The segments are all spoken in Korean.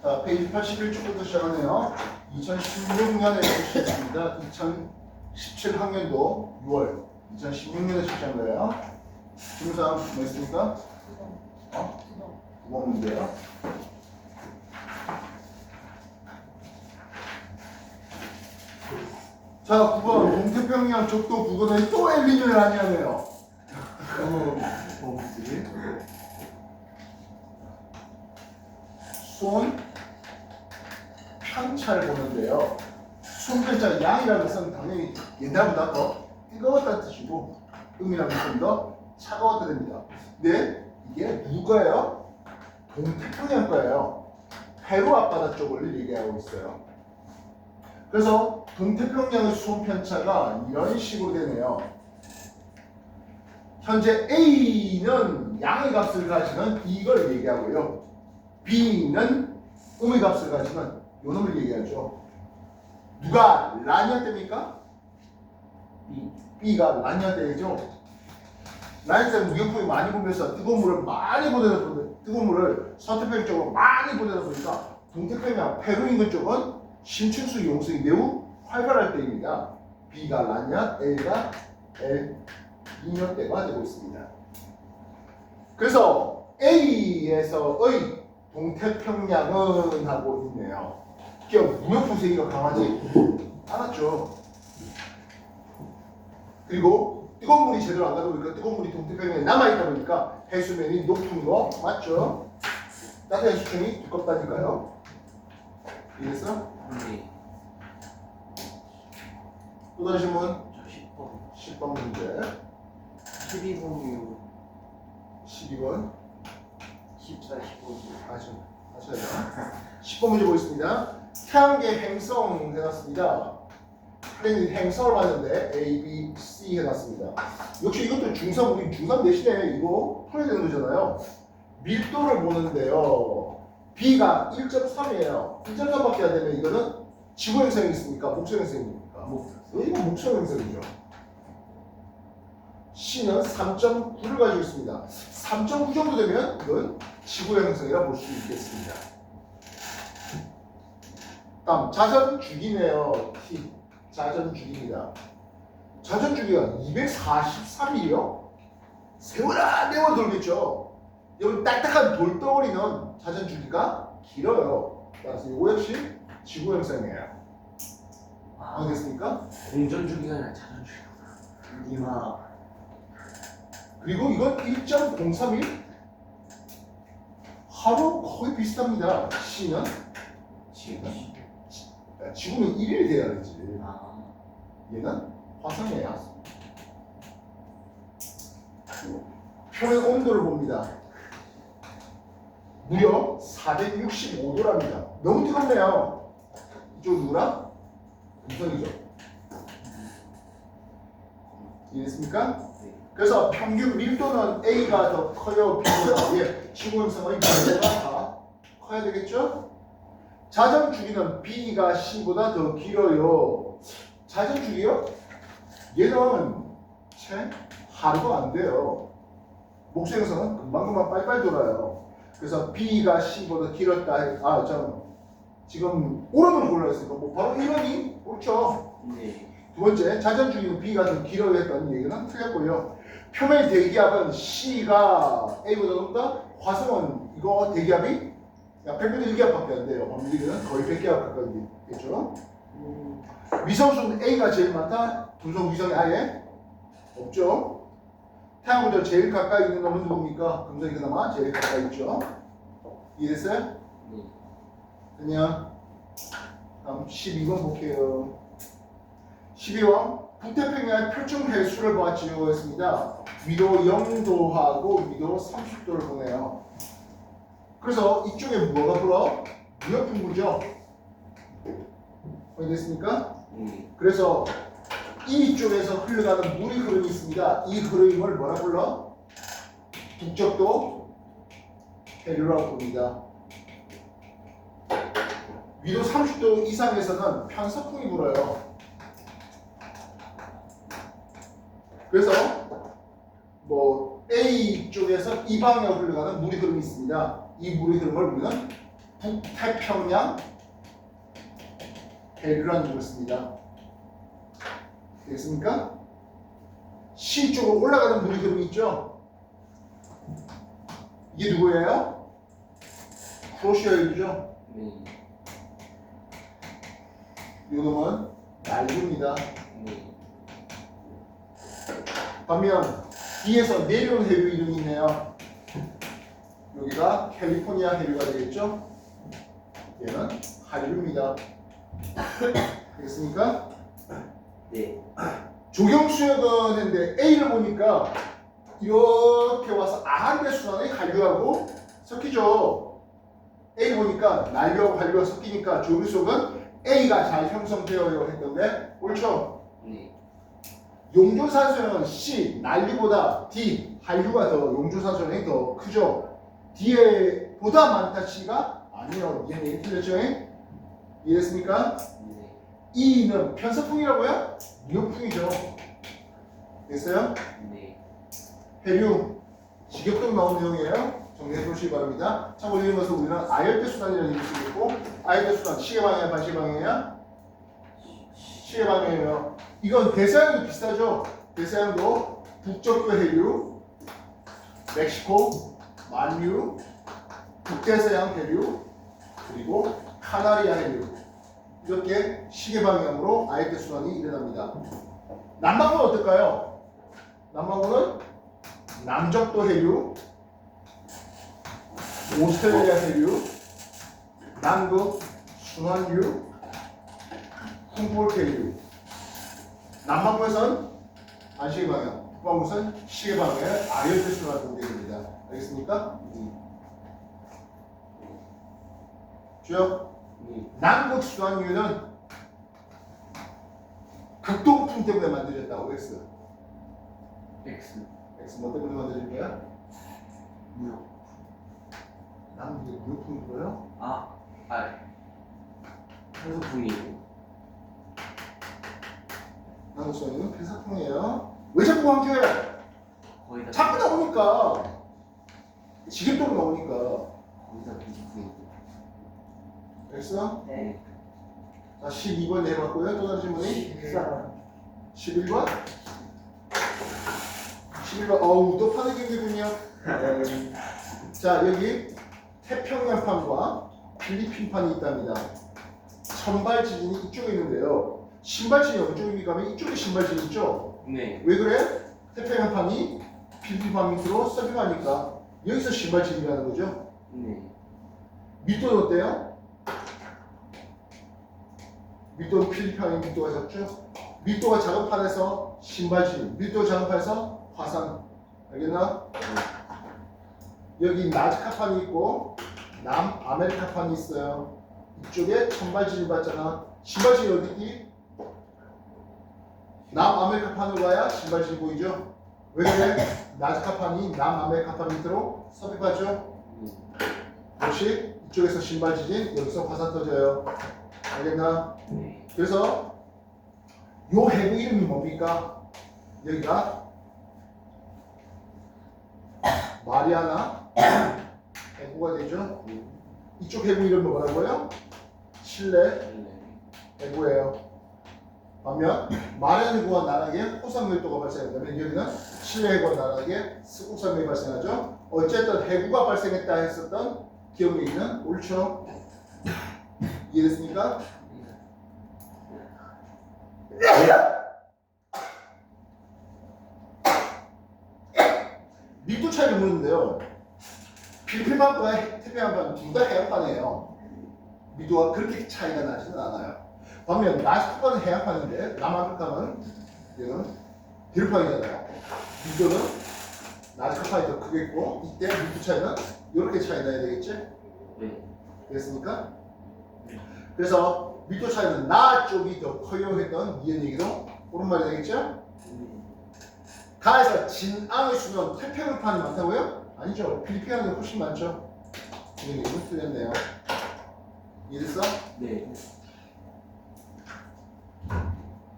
자, 페이지 81쪽부터 시작하네요. 2016년에 출시했습니다. 2017학년도 6월 2016년에 출시한 거예요. 중상 뭐 있습니까? 뭐 문제요? 자, 9번 동태평양 적도 부근에 또 엘니뇨를 아니하네요. 손 편차를 보는데요. 손 편차가 양이라는 것은 당연히 옛날보다 더 뜨거웠다는 뜻이고 음이라는 것은 더 차가웠다 됩니다. 근데 이게 누구예요? 동태평양 거예요. 페루 앞바다 쪽을 얘기하고 있어요. 그래서 동태평양의 수온 편차가 이런 식으로 되네요. 현재 A는 양의 값을 가지는 이걸 얘기하고요. B는 음의 값을 가지는 요놈을 얘기하죠. 누가 라니아 때입니까? B가 라니아 때이죠. 라니아 때는 무역풍이 많이 불면서 뜨거운 물을 많이 보내다 보니까 뜨거운 물을 서태평양 쪽으로 많이 보내다 보니까 동태평양 페루 인근 쪽은 심층수 용성이 매우 활발할 때입니다. B가 라니아, A가 엘니뇨 때가 되고 있습니다. 그래서 A에서의 동태평양은 하고 있네요. 이게 무역풍 세기가 강하지 않았죠. 그리고 뜨거운 물이 제대로 안 가다 보니까 뜨거운 물이 동태평양에 남아있다 보니까 해수면이 높은 거 맞죠? 따뜻한 해수층이 두껍다니까요. 이해했어? 네. 또 다른 질문? 저 10번. 10번 문제 12번이요. 12번 14, 15번. 하셔야 10번 문제 보겠습니다. 태양계 행성 해놨습니다. 플래닛 행성을 봤는데 A, B, C 해놨습니다. 역시 이것도 중3, 우리 중3 대신에 이거 풀어야 되는 거잖아요. 밀도를 보는데요. B가 1.3이에요. 1.3밖에 안 되면 이거는 지구 행성이 있습니까? 목성 행성입니까? 이거 목성 행성이죠. C는 3.9를 가지고 있습니다. 3.9 정도 되면 이건 지구 행성이라 볼 수 있겠습니다. 다음 자전 주기네요. T 자전 주기입니다. 자전 주기가 243일이요. 세월아 내월 돌겠죠. 여기 딱딱한 돌덩어리는 자전 주기가 길어요. 따라서 이거 역시 지구 행성이에요. 알겠습니까? 공전 주기가 아니라 자전 주기구나. 이마. 그리고 이건 1.031 하루 거의 비슷합니다. C는 지구는 1일이 돼야 되지. 얘는 화성이에요. 표면 온도를 봅니다. 무려 465도랍니다. 너무 뜨겁네요. 이쪽 누구랑? 금성이죠. 이해했습니까? 그래서 평균 밀도는 A가 더 커요, B보다. 예, 지구 행성의 밀도가 다 커야 되겠죠? 자전 주기는 B가 C보다 더 길어요. 자전 주기요? 얘는 채 하루가 안 돼요. 목성 행성은 금방금방 빨리빨리 돌아요. 그래서 B가 C보다 길었다. 지금 옳은으로 골라있으니까 뭐 바로 1번이 옳죠. 네. 두 번째, 자전 주기는 B가 더 길어야 했다는 얘기는 틀렸고요. 표면 대기압은 C가 A보다 높다? 화성은 이거 대기압이 약 100m 기압밖에 안 돼요. 밤유리는 거의 100기압 가까이 되겠죠. 위성수는 A가 제일 많다? 금성 위성이 아예 없죠. 태양보다 제일 가까이 있는 놈은 누굽니까? 금성이 그나마 제일 가까이 있죠. 이해됐어요? 네. 그냥 다음 12번 볼게요. 12번 북태평양의 표준 해수를 보았지요 했습니다. 위도 0도하고 위도 30도를 보네요. 그래서 이쪽에 뭐가 불어? 무역풍부죠. 됐습니까? 네. 그래서 이쪽에서 흘러가는 물의 흐름이 있습니다. 이 흐름을 뭐라 불러? 북적도 해류라고 부릅니다. 위도 30도 이상에서는 편서풍이 불어요. 그래서 뭐 A 쪽에서 이 방향으로 흘러가는 물의 흐름이 있습니다. 이 물의 흐름을 우리는 북태평양 해류라는 걸 씁니다. 되겠습니까? C 쪽으로 올라가는 물이 흐름이 있죠? 이게 누구예요? 크로시아 해류죠? 네. 요놈은 난류입니다. 네. 반면 D에서 내려온 해류 이름이 있네요. 여기가 캘리포니아 해류가 되겠죠? 얘는 한류입니다. 되겠습니까? 네. 조경수역은 했는데 A를 보니까 이렇게 와서 R의 순환이 한류하고 섞이죠. A를 보니까 난류하고 한류가 섞이니까 조경수역은 A가 잘 형성되어요 했던데 옳죠? 네. 용조산소는 C, 난류보다 D, 한류가 더 용조산소는 더 크죠. D에 보다 많다 C가 아니요. 얘는 틀렸죠? 이해됐습니까? 네. E는 편서풍이라고요? 미역풍이죠. 됐어요? 네. 해류, 직역동 나온 내용이에요. 정리해 보시기 바랍니다. 참고로 이러면서 우리는 아열대 순환이라는 얘기를 쓰고 아열대 순환, 시계 방향이야, 반시계 방향이야? 시계 방향이에요. 이건 대서양도 비슷하죠? 대서양도 북쪽도 해류, 멕시코, 만류, 북대서양 해류, 그리고 카나리아 해류. 이렇게 시계 방향으로 아열대 순환이 일어납니다. 남반구는 어떨까요? 남반구는 남적도 해류, 오스트레일리아 해류, 남극 순환류, humboldt 해류. 남반구에서는 반시계 방향, 북반구에서는 시계 방향의 아열대 순환 공대입니다. 알겠습니까? 주요? 네. 남극 순환류는 극동풍 때문에 만들어졌다고 X. X. X 뭐 때문에 만들어진 거야? 무역. 남극이 무역풍이 뭐예요? 아. R. 한소풍이고. 남극 순환류는 폐사풍이에요. 왜 자꾸 강조해? 거의 다. 자꾸 나오니까. 지겹도록 나오니까. 거의 다 비슷풍이고. 됐어? 네. 자, 12번 내봤고요. 또 다른 질문이? 11번? 11번. 어우, 또 파는 경기군요. 자, 여기 태평양판과 필리핀판이 있답니다. 선발 지진이 이쪽에 있는데요. 신발 지진이 어디쪽입니까? 하면 이쪽에 신발 지진 있죠? 네. 왜 그래? 태평양판이 필리핀판 밑으로 서빙하니까 여기서 신발 지진이라는 거죠. 네. 밑도는 어때요? 밑도는 필리핀의 밑도가 작죠? 밑도가 작은 판에서 신발진, 밑도가 작은 판에서 화산. 알겠나? 여기 나즈카판이 있고 남아메리카판이 있어요. 이쪽에 천발진이 봤잖아. 신발진이 어디 있니? 남아메리카판으로 가야 신발진이 보이죠? 왜 그래? 나즈카판이 남아메리카판 밑으로 섭입하죠? 역시 이쪽에서 신발지진, 여기서 화산 터져요. 알겠나? 네. 그래서 요 해구 이름이 뭡니까? 여기가 마리아나 해구가 되죠. 이쪽 해구 이름은 뭐라고요? 칠레 해구예요. 반면 마리아나 해구와 나락에 호산밀도가 발생한다면 여기는 칠레 해구와 나락에 습곡산맥이 발생하죠. 어쨌든 해구가 발생했다 했었던 기억 얘기는 옳죠. 이해됐습니까? 밀도 차이를 묻는데요. 필리핀반과 태평양반 둘 다 해안판이에요. 밀도가 그렇게 차이가 나지는 않아요. 반면 나스카판은 해안판인데 남아프리카는 얘는 비루판이잖아요. 밀도는 나스카판이 더 크겠고 이때 밀도 차이는 이렇게 차이 나야 되겠지? 네. 됐습니까? 그래서 밀도 차이는 나 쪽이 더 커요 했던 이런 얘기도 옳은 말이 되겠죠? 가에서 진앙을 쓰면 태평양판이 많다고요? 아니죠. 필리핀은 훨씬 많죠. 이건 얘기는 틀렸네요. 이해됐어? 네.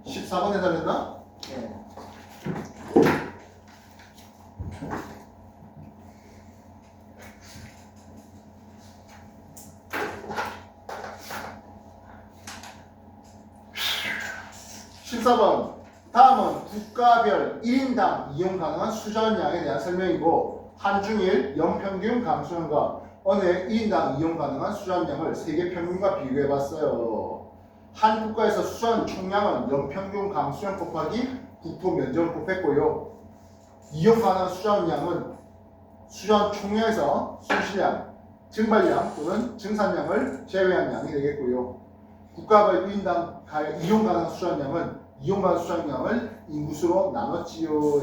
14번 해달랬나? 네. 14번. 다음은 국가별 1인당 이용 가능한 수전량에 대한 설명이고 한중일 연평균 감소량과 언어의 1인당 이용 가능한 수전량을 세계 평균과 비교해봤어요. 한 국가에서 수전 총량은 연평균 감소량 곱하기 국토 면적을 곱했고요. 이용 가능한 수전량은 수전 총량에서 순실량, 증발량 또는 증산량을 제외한 양이 되겠고요. 국가별 1인당 이용 가능한 수전량은 이용 가능한 수전량을 인구수로 나눴지요.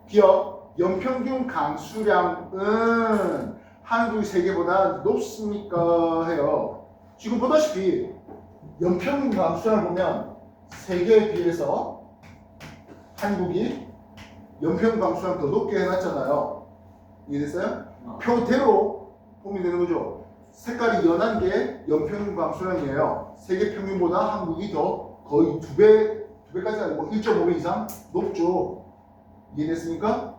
기억, 연평균 감수량은 한국이 세계보다 높습니까? 해요. 지금 보다시피 연평균 감수량을 보면 세계에 비해서 한국이 연평균 감수량 더 높게 해놨잖아요. 이해됐어요? 표대로 보면 되는 거죠. 색깔이 연한 게 연평균 감소량이에요. 세계 평균보다 한국이 더 거의 두 배까지 아니고 1.5배 이상 높죠. 이해됐습니까?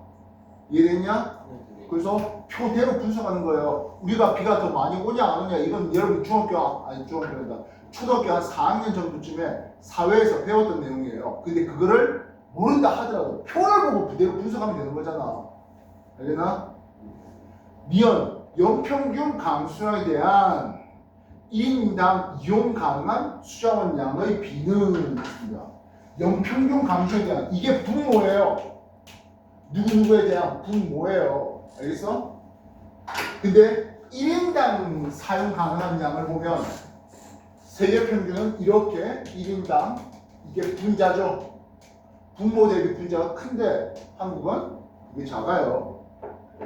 이해됐냐? 그래서 표대로 분석하는 거예요. 우리가 비가 더 많이 오냐 안 오냐 이건 여러분 중학교다 초등학교 한 4학년 정도쯤에 사회에서 배웠던 내용이에요. 근데 그거를 모른다 하더라도 표를 보고 그대로 분석하면 되는 거잖아. 알겠나? 미연, 연평균 감수량에 대한 1인당 이용 가능한 수자원량의 비는 있습니다. 연평균 감수량에 대한 이게 분모예요. 누구누구에 대한 분모예요. 알겠어? 근데 1인당 사용 가능한 양을 보면 세계 평균은 이렇게 1인당 이게 분자죠. 분모 대비 분자가 큰데 한국은 이게 작아요.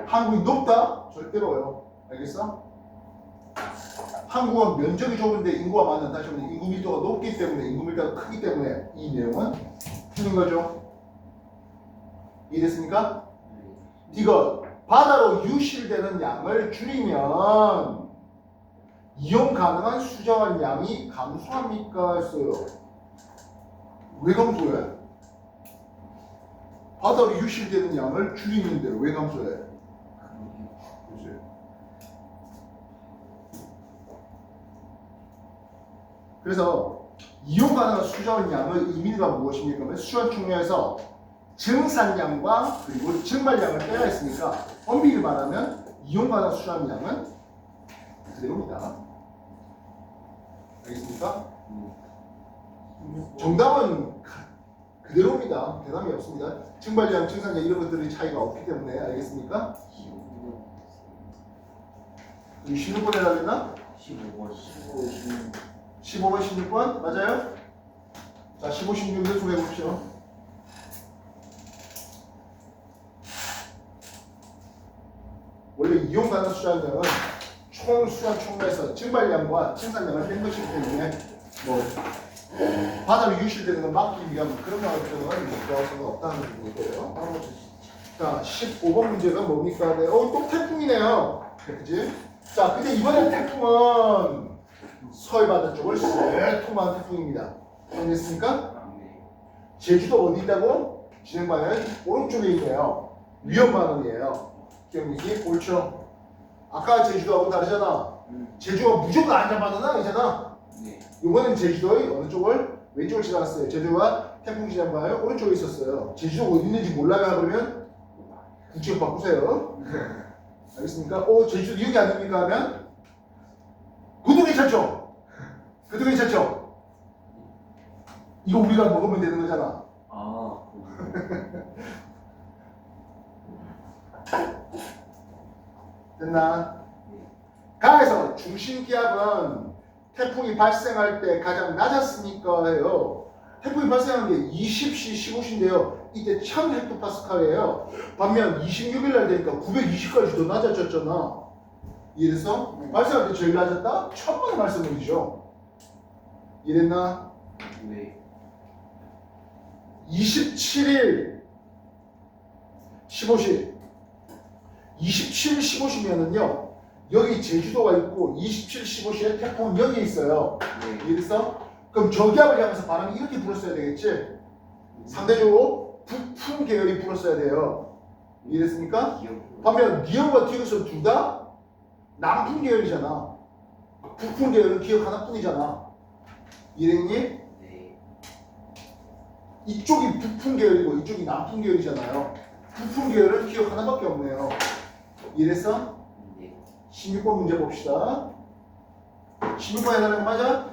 한국이 높다? 절대로요. 알겠어? 한국은 면적이 좁은데 인구가 많은 다시 말해 인구 밀도가 높기 때문에 인구 밀도가 크기 때문에 이 내용은 틀린 거죠. 이해됐습니까? 이거 바다로 유실되는 양을 줄이면 이용 가능한 수정한 양이 감소합니까? 했어요. 왜 감소해? 바다로 유실되는 양을 줄이는데 왜 감소해? 그렇지. 그래서 이용 가능한 수자원 양의 의미가 무엇입니까? 그러면 수자원 총량에서 증산량과 그리고 증발량을 빼야 했으니까 엄밀히 말하면 이용 가능한 수자원 양은 그대로입니다. 알겠습니까? 정답은 그대로입니다. 대답이 없습니다. 증발량, 증산량 이런 것들이 차이가 없기 때문에 알겠습니까? 16번 해야 되나? 15번, 15, 16. 15번, 16번 맞아요? 자, 15, 16을 소개해 봅시오. 원래 이용 가능 수자량은 총 수자 총량에서 증발량과 증산량을 뺀 것이기 때문에 뭐 바다로 유실되는 걸 막기 위한 그런 방법들은 필요성이 없다는 부분이고요. 자, 15번 문제가 뭡니까? 네. 또 태풍이네요. 그지? 자, 근데 이번에 태풍은 서해 바다 쪽을 쓱 통과한 태풍입니다. 알겠습니까? 제주도 어디 있다고? 진행 방향 오른쪽에 있네요. 위험 반응이에요. 기억이지? 옳죠? 아까 제주도하고 다르잖아. 제주가 무조건 안전바다는 아니잖아. 이번엔 제주도의 어느 쪽을 왼쪽을 지나갔어요. 제주도가 태풍 지난 방향 오른쪽에 있었어요. 제주도가 어디 있는지 몰라요? 그러면 국적 바꾸세요. 알겠습니까? 제주도 여기 아닙니까? 하면 그도 괜찮죠? 그도 괜찮죠? 이거 우리가 먹으면 되는 거잖아. 됐나? 가에서 중심 기압은 태풍이 발생할 때 가장 낮았습니까? 해요. 태풍이 발생한 게 20시 15시인데요. 이때 1000헥토파스칼이에요. 반면 26일 날 되니까 920까지 더 낮아졌잖아. 이해됐어? 발생할 때 제일 낮았다? 1000번의 말씀이죠. 이해됐나? 네. 27일 15시 27일 15시면은요 여기 제주도가 있고 27일 15시에 태풍은 여기 있어요. 이해됐어? 그럼 저기압을 향해서 바람이 이렇게 불었어야 되겠지? 상대적으로 북풍 계열이 불었어야 돼요. 이해됐습니까? 반면 니은과 디귿은 둘 다 남풍 계열이잖아. 북풍 계열은 기억 하나뿐이잖아. 이해됐니? 네. 이쪽이 북풍 계열이고 이쪽이 남풍 계열이잖아요. 북풍 계열은 기억 하나밖에 없네요. 이래서 네. 16번 문제 봅시다. 16번 해달라는 거 맞아?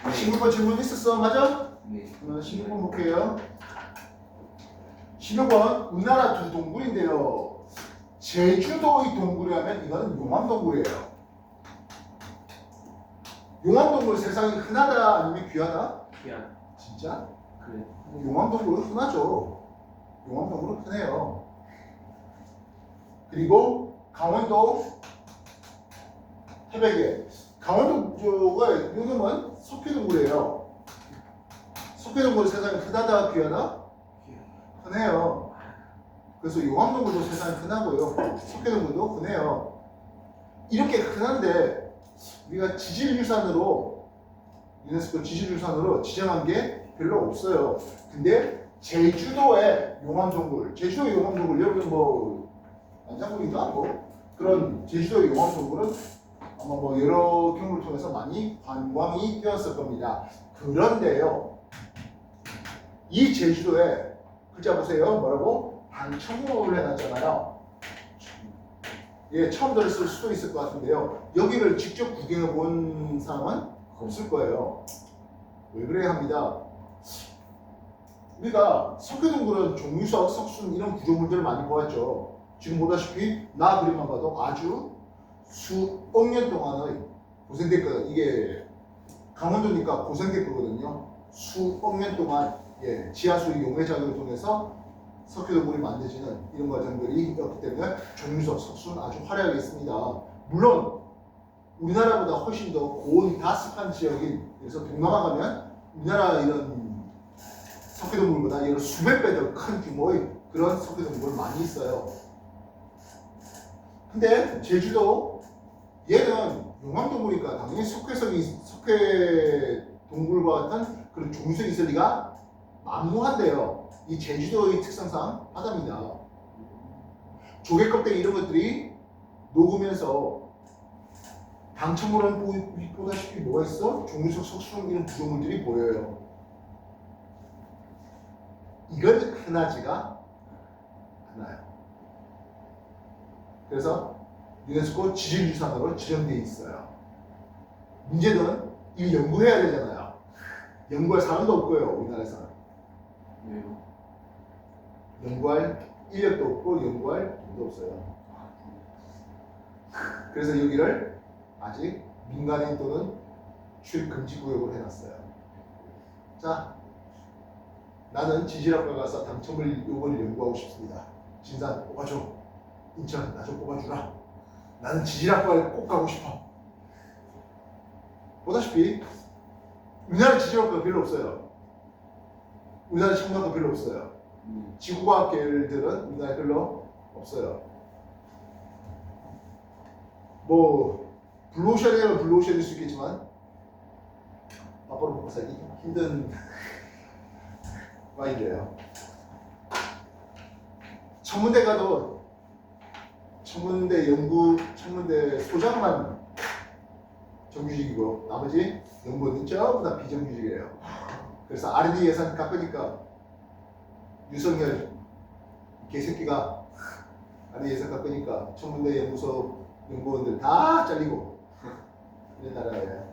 16번 질문 있었어? 맞아? 네. 16번 볼게요. 16번 우리나라 두 동굴인데요. 제주도의 동굴이라면 이거는 용암동굴이에요. 용암동굴 세상에 흔하다 아니면 귀하다? 귀한. 진짜? 그래. 용암동굴은 흔하죠. 용암동굴은 흔해요. 그리고 강원도 태백에 강원도가 요즘은 석회동굴이에요. 석회동굴 세상에 흔하다 귀하다? 귀한. 흔해요. 그래서 용암동굴도 세상에 흔하고요. 석회동굴도 흔해요. 이렇게 흔한데 우리가 지질유산으로 유네스코 지질유산으로 지정한 게 별로 없어요. 근데 제주도의 용암동굴, 제주도의 용암동굴 여러분 뭐 안장군인가 뭐 그런 제주도의 용암동굴은 아마 뭐 여러 경로를 통해서 많이 관광이 되었을 겁니다. 그런데요, 이 제주도에 글자 보세요. 뭐라고? 방청로를 해놨잖아요. 예, 처음 들었을 수도 있을 것 같은데요. 여기를 직접 구경해 본 사람은 없을 거예요. 왜 그래야 합니다. 우리가 석회동굴은 종유석, 석순 이런 구조물들을 많이 보았죠. 지금 보다시피 나 그림만 봐도 아주 수억 년 동안의 고생됐거든. 이게 강원도니까 고생될 거거든요. 수억 년 동안 지하수의 용해 작용을 통해서 석회동굴이 만들어지는 이런 과정들이 있기 때문에 종유석, 석순 아주 화려하게 있습니다. 물론 우리나라보다 훨씬 더 고온 다습한 지역인 그래서 동남아 가면 우리나라 이런 석회동굴보다 여러 수백 배 더 큰 규모의 그런 석회동굴 많이 있어요. 근데 제주도 얘는 용암동굴이니까 당연히 석회동굴과 같은 그런 종유석이 있을 리가 만무한데요. 이 제주도의 특성상 바다입니다. 조개 껍데기 이런 것들이 녹으면서 방청물은 보다시피 뭐가 있어? 종유석, 석순 이런 구조물들이 보여요. 이건 흔하지가 않아요. 그래서 유네스코 지질유산으로 지정되어 있어요. 문제는 이 연구해야 되잖아요. 연구할 사람도 없고요, 우리나라에서는. 왜요? 연구할 인력도 없고 연구할 돈도 없어요. 그래서 여기를 아직 민간인 또는 출입 금지 구역으로 해놨어요. 자, 나는 지질학과 가서 당첨을 요번을 연구하고 싶습니다. 진산 뽑아줘. 인천 나 좀 뽑아주라. 나는 지질학과에 꼭 가고 싶어. 보다시피 우리나라 지질학과가 별로 없어요. 우리나라 천문학과 별로 없어요. 지구과학 계열들은 우리나라에 별로 없어요. 뭐 블루오션이라면 블루오션일 수 있겠지만 앞으로 먹고 살기 힘든 과일이에요. 천문대 가도 천문대 소장만 정규직이고 나머지 연구원은 전부 다 비정규직이에요. 그래서 R&D 예산 깎으니까 유성열 개새끼가 R&D 예산 깎으니까 천문대 연구소 연구원들 다 잘리고 이런 나라예요.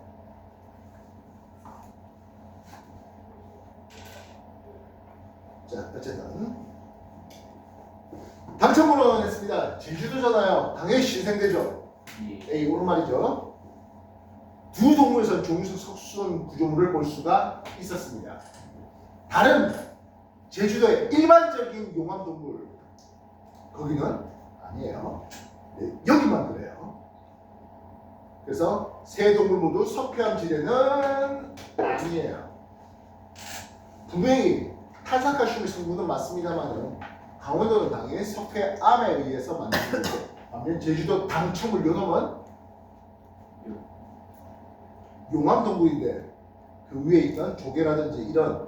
자, 어쨌든 당첨으로 했습니다. 제주도잖아요. 당연히 신생대죠. 예. 옳은 말이죠. 두 동물에서 종유석 석순 구조물을 볼 수가 있었습니다. 다른 제주도의 일반적인 용암동굴 거기는 아니에요. 네, 여기만 그래요. 그래서 세 동물 모두 석회암 지대는 아니에요. 분명히 탄산칼슘의 성분은 맞습니다만은 강원도는 당연히 석회암에 의해서 만들어지고 반면 제주도 당첨을 요놈은 용암동굴인데 그 위에 있던 조개라든지 이런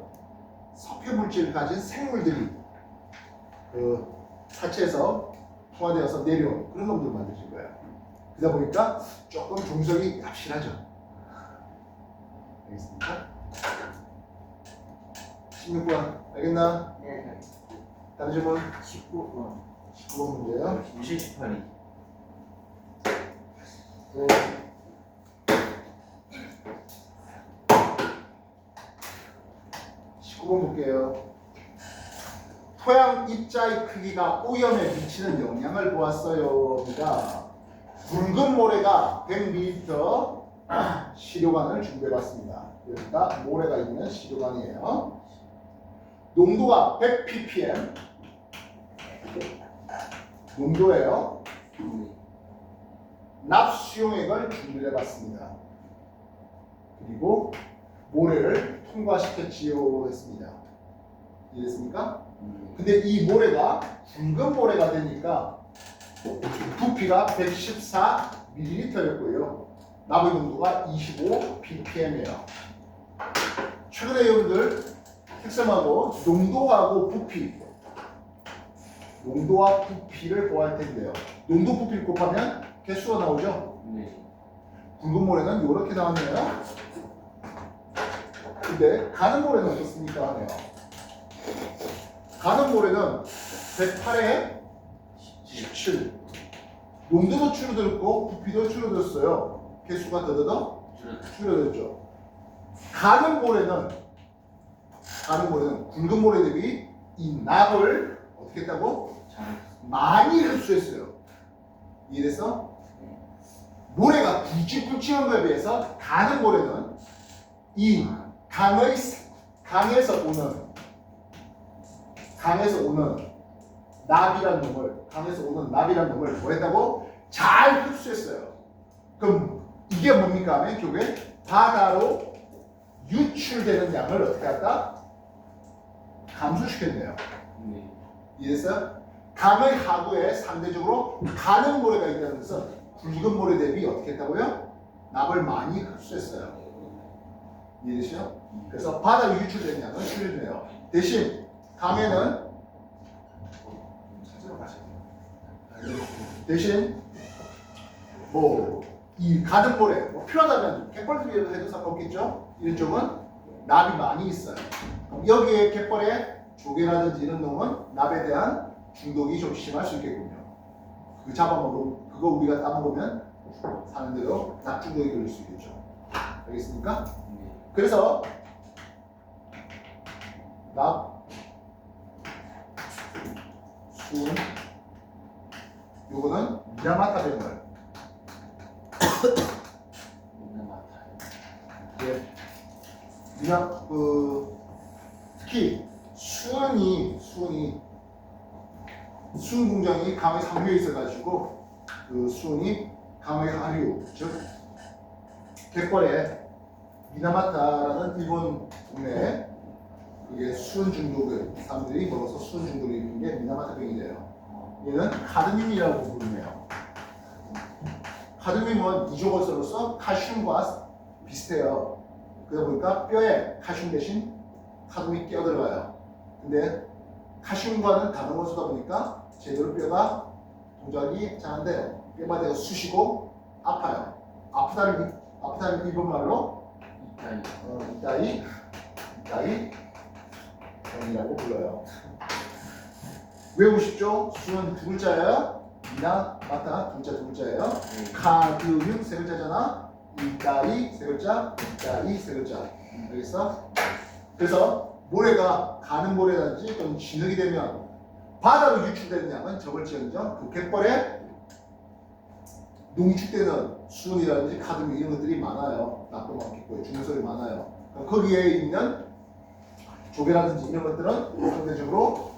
석회 물질을 가진 생물들이 그 사체에서 통화되어서 내려온 그런 놈들을 만드신 거예요. 그러다 보니까 조금 종성이 얍실하죠. 알겠습니까? 16번 알겠나? 네. 다른 질문? 19번. 19번 문제요. 78이. 네. 19번 볼게요. 토양 입자의 크기가 오염에 미치는 영향을 보았어요입니다. 붉은 모래가 100ml 시료관을 준비해봤습니다. 여기가 모래가 있는 시료관이에요. 농도가 100 ppm. 농도예요. 네. 납수용액을 준비해봤습니다. 그리고 모래를 통과시켰지요 했습니다. 이해됐습니까? 근데 이 모래가 붉은 모래가 되니까 부피가 114ml였고요. 나무 농도가 25 ppm이에요. 최근에 여러분들 핵심하고 농도하고 부피, 농도와 부피를 보아할 텐데요. 농도 부피를 곱하면 개수가 나오죠. 네. 붉은 모래는 이렇게 나왔네요. 근데 가는 모래는 어떻습니까? 하네요. 가는 모래는 108에 17. 농도도 줄어들었고 부피도 줄어들었어요. 개수가 더더더 줄어들었죠. 가는 모래는 굵은 모래 대비 이 납을 어떻게 했다고? 잘. 많이 흡수했어요. 이해됐어? 모래가 굵직굵직한 거에 비해서 가는 모래는 이 강에서 오는 납이란 놈을 뭐 했다고? 잘 흡수했어요. 그럼 이게 뭡니까 하면 결국에 바다로 유출되는 양을 어떻게 할까? 감소시켰네요. 네. 이해됐어요? 강의 하구에 상대적으로 가는 모래가 있다는 것은 굵은 모래 대비 어떻게 했다고요? 납을 많이 흡수했어요. 이해되시죠? 그래서 바다로 유출되는 양은 줄여주네요. 대신 강에는 찾으러 가셔야 돼요. 대신 뭐 이 가는 모래 뭐 필요하다면 갯벌들이라도 해도 상관없겠죠? 이런 쪽은 납이 많이 있어요. 그럼 여기에 갯벌에 조개라든지 이런 놈은 납에 대한 중독이 좀 심할 수 있겠군요. 그 잡아먹고 그거 우리가 따먹으면 사는 대로 납 중독이 걸릴 수 있겠죠. 알겠습니까? 네. 그래서 납, 순, 요거는 미야마타 백물. 맨날 맡아요. 예. 특히 수은 공장이 강의 상류에 있어가지고 그 수은이 강의 하류, 즉 갯벌에 미나마타라는 일본 국내에 그게 수은 중독을 사람들이 먹어서 수은 중독을 일으킨 게 미나마타 병이 돼요. 얘는 카드뮴이라고 부르네요. 카드뮴은 이조거스로서 칼슘과 비슷해요. 그러다 보니까 뼈에 칼슘 대신 카드뮴이 끼어들어가요. 근데 칼슘과는 다른 원소다 보니까 제대로 뼈가 동작이 잘 안 돼요. 뼈가 되고 쑤시고 아파요. 아프다는 일본 말로 이따이 병이라고 불러요. 외우십시오. 수는 두 글자예요. 미나 마타 두 글자예요. 카드뮴 세 글자잖아. 이따이 세 글자, 이따이 세 글자. 알겠어? 그래서 모래가 가는 모래라든지 또는 진흙이 되면 바다로 유출되는 양은 적을지언정 그 갯벌에 농축되는 수은이라든지 카드뮴 이런 것들이 많아요. 납도 많겠고요. 중요성이 많아요. 거기에 있는 조개라든지 이런 것들은 상대적으로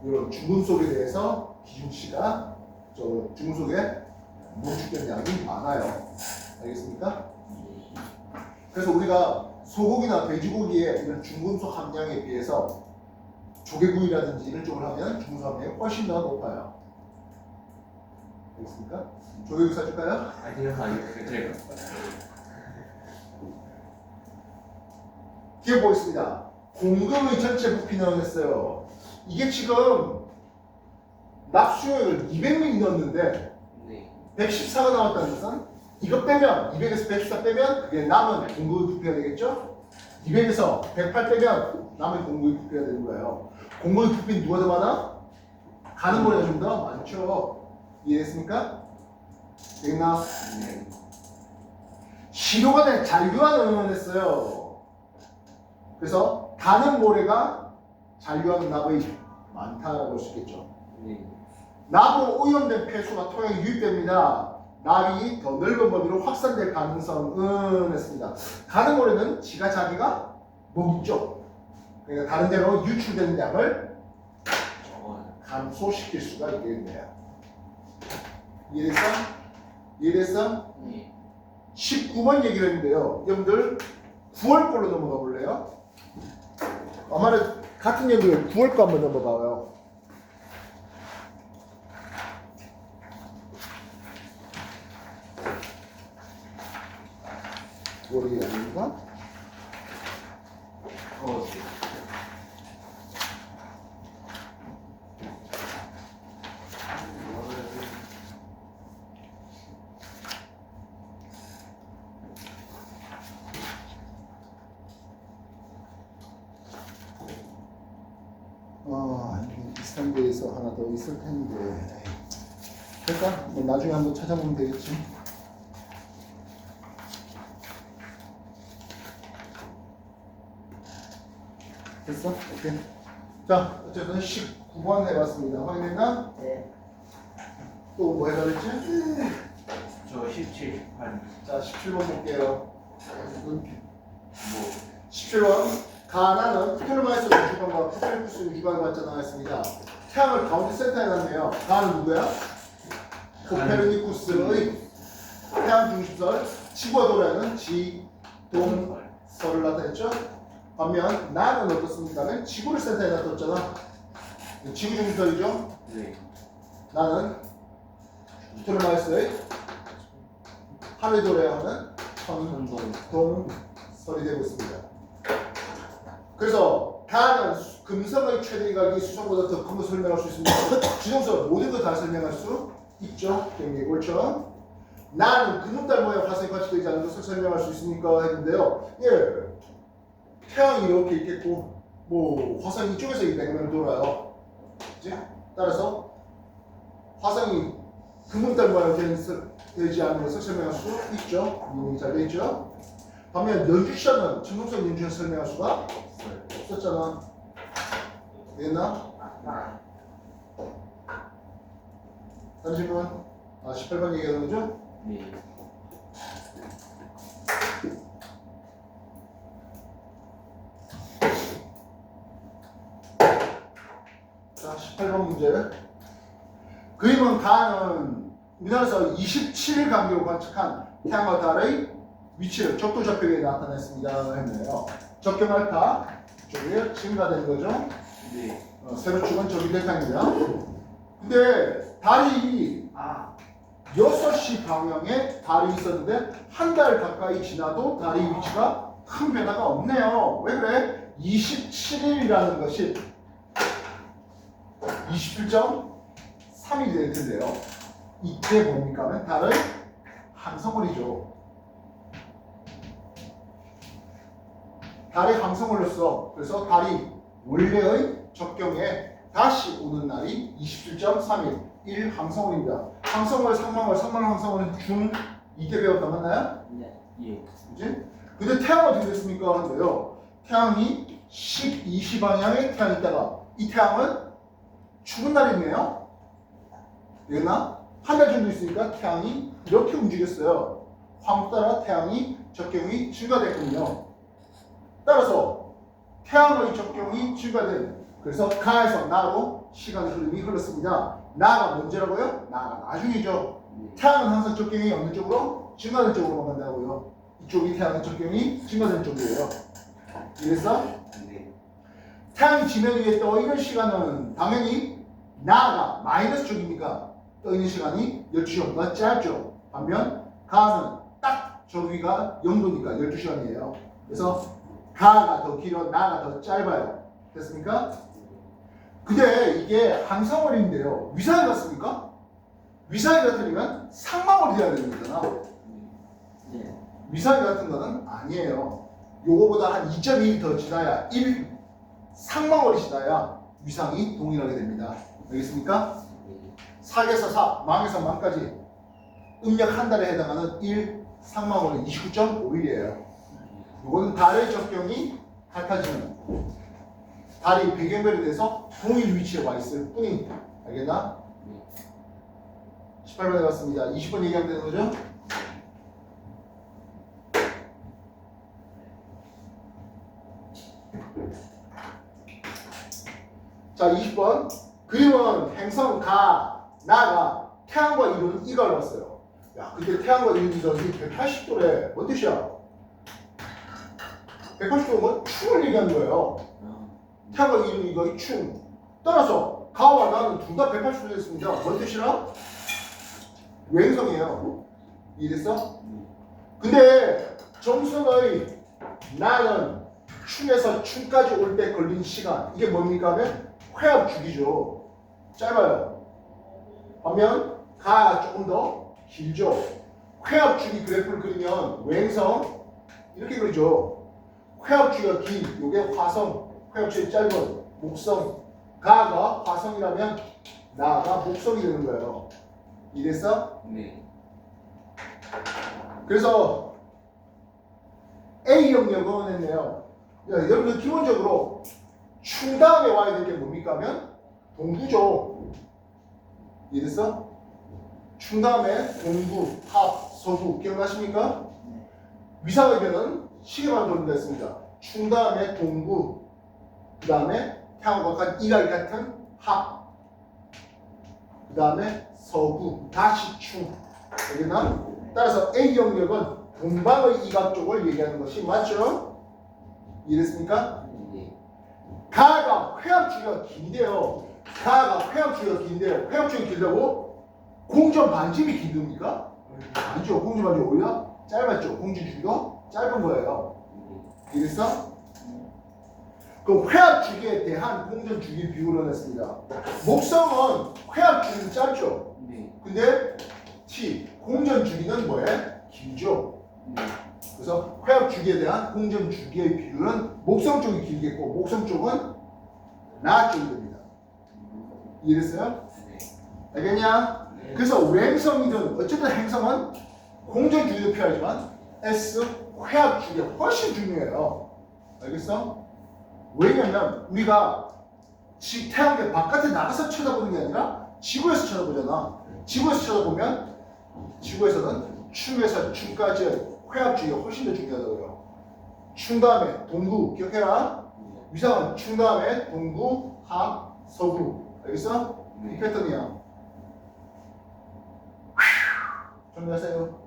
이런 중금속에 대해서 기준치가 중금속에 농축된 양이 많아요. 알겠습니까? 그래서 우리가 소고기나 돼지고기의 이런 중금속 함량에 비해서 조개구이라든지 이런 쪽을 하면 중금속 함량이 훨씬 더 높아요. 알겠습니까? 조개구이 사줄까요? 아니요. 제가. 기억 보겠습니다. 공금의 전체 부피는 했어요. 이게 지금 납수용액을 200ml 넣었는데 네. 114가 나왔다는 것은 이거 빼면 200에서 114 빼면 그게 남은 공금의 부피가 되겠죠? 200에서 108 빼면 남의 공고의 부피가 되는 거예요. 공고의 부피는 누가 더 많아? 가는 거리가 좀 더 많죠. 이해했습니까? 되겠나? 네. 시료관에 잔류하는 했어요. 그래서 가는 모래가 잔류하는 납이 많다라고 볼 수 있겠죠. 네. 납으로 오염된 폐수가 토양에 유입됩니다. 납이 더 넓은 범위로 확산될 가능성은 했습니다. 가는 모래는 지가 자기가 먹죠. 그러니까 다른 데로 유출되는 양을 적어요. 감소시킬 수가 있겠네요. 이해됐어? 이해됐어? 네. 19번 얘기를 했는데요. 여러분들 9월 걸로 넘어가 볼래요? 아마는 같은 연도에 9월 거 한번 넘어가요. 9월이 아닌가? 네. 이게 비슷한 데에서 하나 더 있을 텐데. 됐다? 뭐 나중에 한번 찾아보면 되겠지. 됐어? 오케이. 자, 어쨌든 19번 해봤습니다. 확인했나? 네. 또 뭐 해야 되지? 저 17, 18. 자, 17번 볼게요. 뭐 17번. 가나는 프테르마이스 우주관과 코페르니쿠스 우주관을 받자 나와있습니다. 태양을 가운데 센터에 놨네요. 가는 누구야? 코페르니쿠스의 태양 중심설, 지구와 도래하는 지동설을 나타냈죠. 반면 나는 어떻습니까? 지구를 센터에 놔뒀잖아. 지구 중심설이죠. 네. 나는 프테르마이스의 하늘 도래하는 천동설이 되고 있습니다. 그래서 가는 금성의 최대 이각이 수성보다 더 큰 거 설명할 수 있습니다. 지동설 모든 거 다 설명할 수 있죠. 경계 골청. 나는 근육달 모양 화성이 관측되지 않는 것을 설명할 수 있습니까? 했는데요. 예, 태양이 이렇게 있겠고, 뭐 화성이 이쪽에서 이 백면을 돌아요. 그치? 따라서 화성이 근육달 모양 되지 않는 것을 설명할 수 있죠. 이미 잘 되어 있죠. 반면 연주시험은 천동성 연주를 설명할 수가 없었잖아. 됐나? 잠시만. 18번 얘기하는 거죠? 네. 자, 18번 문제. 그림은 가는 우리나라에서 27일 간격으로 관측한 태양과 달의 위치를 적도좌표에 나타냈습니다. 했네요. 적경 알파 쪽에 증가된 거죠. 네. 세로축은 저기 델타입니다. 근데 달이 6시 방향에 달이 있었는데 한 달 가까이 지나도 달의 위치가 큰 변화가 없네요. 왜 그래? 27일이라는 것이 27.3이 될 텐데요. 이때 뭡니까? 하면 달은 항성월이죠. 달의 항성월로서 그래서 달이 원래의 적경에 다시 오는 날이 27.3일 1 항성월입니다. 항성월, 상망월, 상망 항성월은 중 이때 배웠다 맞나요? 네. 예. 그지? 근데 태양은 어떻게 됐습니까? 하는데요. 태양이 12시 방향에 태양이 있다가 이 태양은 죽은 날이 있네요. 되겠나? 한 달 정도 있으니까 태양이 이렇게 움직였어요. 황후 따라 태양이 적경이 증가됐군요. 따라서 태양의 적경이 증가된 그래서 가에서 나로 시간 흐름이 흘렀습니다. 나가 문제라고요? 나가 나중이죠. 태양은 항상 적경이 어느 쪽으로? 증가된 쪽으로 간다고요. 이쪽이 태양의 적경이 증가된 쪽이에요. 이래서 네. 태양이 지면 위에 떠 있는 시간은 당연히 나가 마이너스 쪽이니까 떠 있는 시간이 12시간보다 짧죠. 반면 가는 딱 저 위가 0도니까 12시간이에요. 그래서 가가 더 길어, 나가 더 짧아요. 됐습니까? 근데 이게 항성월인데요. 위사일 같습니까? 위사일 같으면 상망월이 돼야 되는 거잖아. 네. 위사일 같은 거는 아니에요. 요거보다 한 2.2 더 지나야 1 상망원이 지나야 위상이 동일하게 됩니다. 알겠습니까? 4에서 4, 망에서 망까지 음력 한 달에 해당하는 1 상망원은 29.5일이에요. 이거는 달의 적경이 같아지는 달이 배경별이 돼서 동일 위치에 와 있을 뿐인 알겠나? 18번 해봤습니다. 20번 얘기하면 되는 거죠? 자, 20번. 그림은 행성 가, 나가 태양과 이루는 이걸 봤어요. 야, 근데 태양과 이루는 이선이 180도래. 뭔 뜻이야? 180도면 충을 얘기하는 거예요. 태양과 이루는 이거이 충. 따라서 가와 나는 둘 다 180도 됐습니다. 뭔 뜻이라? 외행성이에요. 이해됐어? 근데 점선의 나는 충에서 충까지 올 때 걸린 시간 이게 뭡니까 하면 회합 주기죠. 짧아요. 반면 가가 조금 더 길죠. 회합 주기 그래프를 그리면 외행성 이렇게 그리죠. 회합 주기가 긴 요게 화성, 회합 주기 짧은 목성. 가가 화성이라면 나가 목성이 되는 거예요. 이해됐어? 네. 그래서 A 영역은 했네요. 여러분들 기본적으로 충 다음에 와야 될 게 뭡니까 하면 동부죠. 이해됐어? 충 다음에 동부, 합, 서부 기억나십니까? 위상의 변은 시계만 돌린다 했습니다. 충 다음에 동부, 그 다음에 태양과 이갈 같은 합, 그 다음에 서부, 다시 충. 알겠나? 따라서 A 영역은 동방의 이각 쪽을 얘기하는 것이 맞죠? 이해됐습니까? 네. 가가 회합 주기가 긴데요. 가가 회합 주기가 긴데요. 회합 주기가 길다고 공전 반집이 길습니까? 아니죠. 공전 반집이 오히려 짧았죠. 공전 주기가 짧은 거예요. 이해됐어? 그럼 회합 주기에 대한 공전 주기 비율을 했습니다. 목성은 회합 주기는 짧죠. 네. 근데 T 공전 주기는 뭐에? 길죠. 네. 그래서 회합 주기에 대한 공전 주기의 비율은 목성 쪽이 길겠고 목성 쪽은 나 쪽이 됩니다. 이해됐어요? 네. 알겠냐? 네. 그래서 외행성이든 어쨌든 행성은 공전 주기도 필요하지만 S 회합 주기가 훨씬 중요해요. 알겠어? 왜냐면 우리가 태양계 바깥에 나가서 쳐다보는 게 아니라 지구에서 쳐다보잖아. 지구에서 쳐다보면 지구에서는 충에서 충까지의 회합 주기가 훨씬 더 중요하다고요. 충 다음에 동부 기억해라. 위상은 충 다음에 동부, 합, 서부. 알겠어? 이 네. 패턴이야. 정리하세요.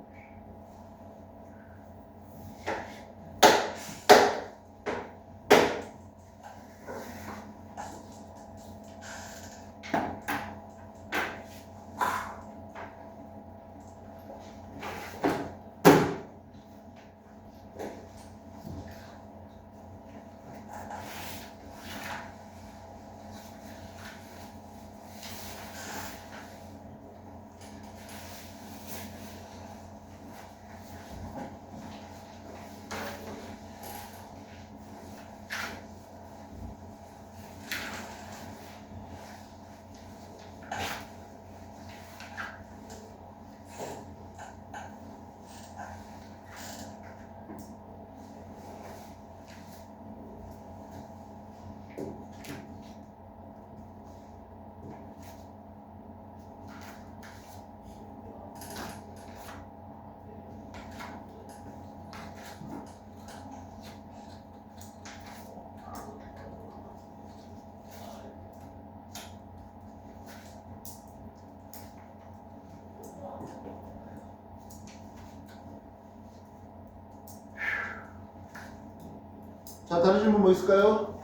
자, 다른 질문 뭐 있을까요?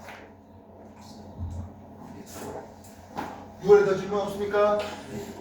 6월에 더 질문 없습니까? 네.